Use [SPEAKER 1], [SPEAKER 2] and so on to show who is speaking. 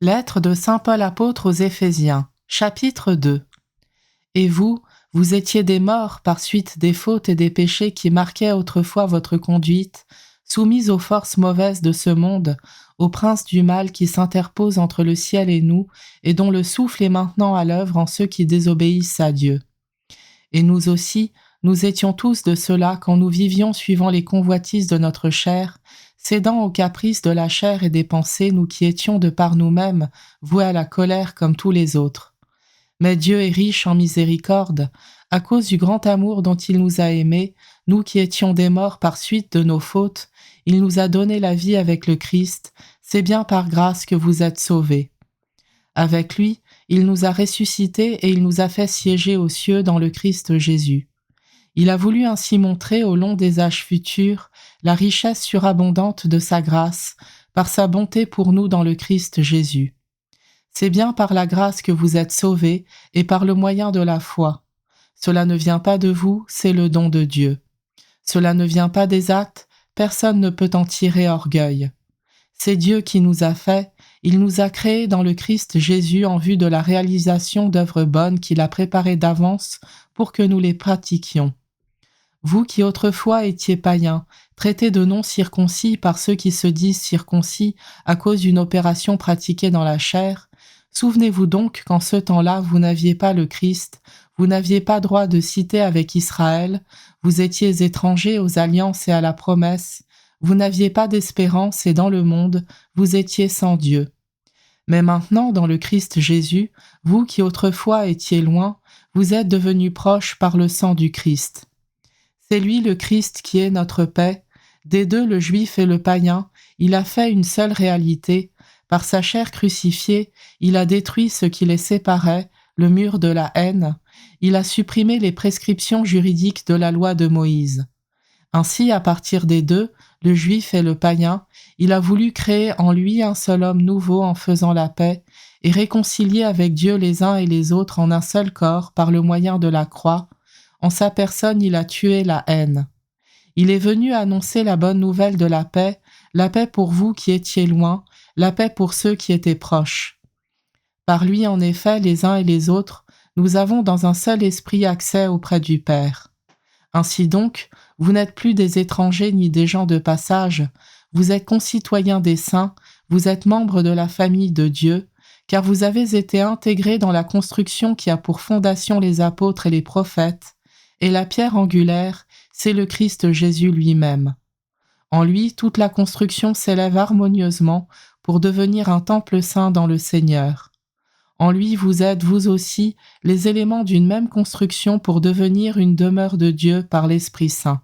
[SPEAKER 1] Lettre de saint Paul apôtre aux Éphésiens, chapitre 2. Et vous, vous étiez des morts par suite des fautes et des péchés qui marquaient autrefois votre conduite, soumis aux forces mauvaises de ce monde, au prince du mal qui s'interpose entre le ciel et nous, et dont le souffle est maintenant à l'œuvre en ceux qui désobéissent à Dieu. Et nous aussi, nous étions tous de ceux-là quand nous vivions suivant les convoitises de notre chair, cédant aux caprices de la chair et des pensées, nous qui étions de par nous-mêmes voués à la colère comme tous les autres. Mais Dieu est riche en miséricorde, à cause du grand amour dont il nous a aimés, nous qui étions des morts par suite de nos fautes, il nous a donné la vie avec le Christ, c'est bien par grâce que vous êtes sauvés. Avec lui, il nous a ressuscités et il nous a fait siéger aux cieux dans le Christ Jésus. Il a voulu ainsi montrer au long des âges futurs la richesse surabondante de sa grâce, par sa bonté pour nous dans le Christ Jésus. C'est bien par la grâce que vous êtes sauvés et par le moyen de la foi. Cela ne vient pas de vous, c'est le don de Dieu. Cela ne vient pas des actes, personne ne peut en tirer orgueil. C'est Dieu qui nous a fait, il nous a créés dans le Christ Jésus en vue de la réalisation d'œuvres bonnes qu'il a préparées d'avance pour que nous les pratiquions. Vous qui autrefois étiez païens, traités de non-circoncis par ceux qui se disent circoncis à cause d'une opération pratiquée dans la chair, souvenez-vous donc qu'en ce temps-là vous n'aviez pas le Christ, vous n'aviez pas droit de cité avec Israël, vous étiez étrangers aux alliances et à la promesse, vous n'aviez pas d'espérance et dans le monde, vous étiez sans Dieu. Mais maintenant, dans le Christ Jésus, vous qui autrefois étiez loin, vous êtes devenus proches par le sang du Christ. C'est lui le Christ qui est notre paix. Des deux, le juif et le païen, il a fait une seule réalité. Par sa chair crucifiée, il a détruit ce qui les séparait, le mur de la haine. Il a supprimé les prescriptions juridiques de la loi de Moïse. Ainsi, à partir des deux, le juif et le païen, il a voulu créer en lui un seul homme nouveau en faisant la paix et réconcilier avec Dieu les uns et les autres en un seul corps par le moyen de la croix. En sa personne, il a tué la haine. Il est venu annoncer la bonne nouvelle de la paix pour vous qui étiez loin, la paix pour ceux qui étaient proches. Par lui, en effet, les uns et les autres, nous avons dans un seul esprit accès auprès du Père. Ainsi donc, vous n'êtes plus des étrangers ni des gens de passage, vous êtes concitoyens des saints, vous êtes membres de la famille de Dieu, car vous avez été intégrés dans la construction qui a pour fondation les apôtres et les prophètes, et la pierre angulaire, c'est le Christ Jésus lui-même. En lui, toute la construction s'élève harmonieusement pour devenir un temple saint dans le Seigneur. En lui, vous êtes, vous aussi, les éléments d'une même construction pour devenir une demeure de Dieu par l'Esprit Saint.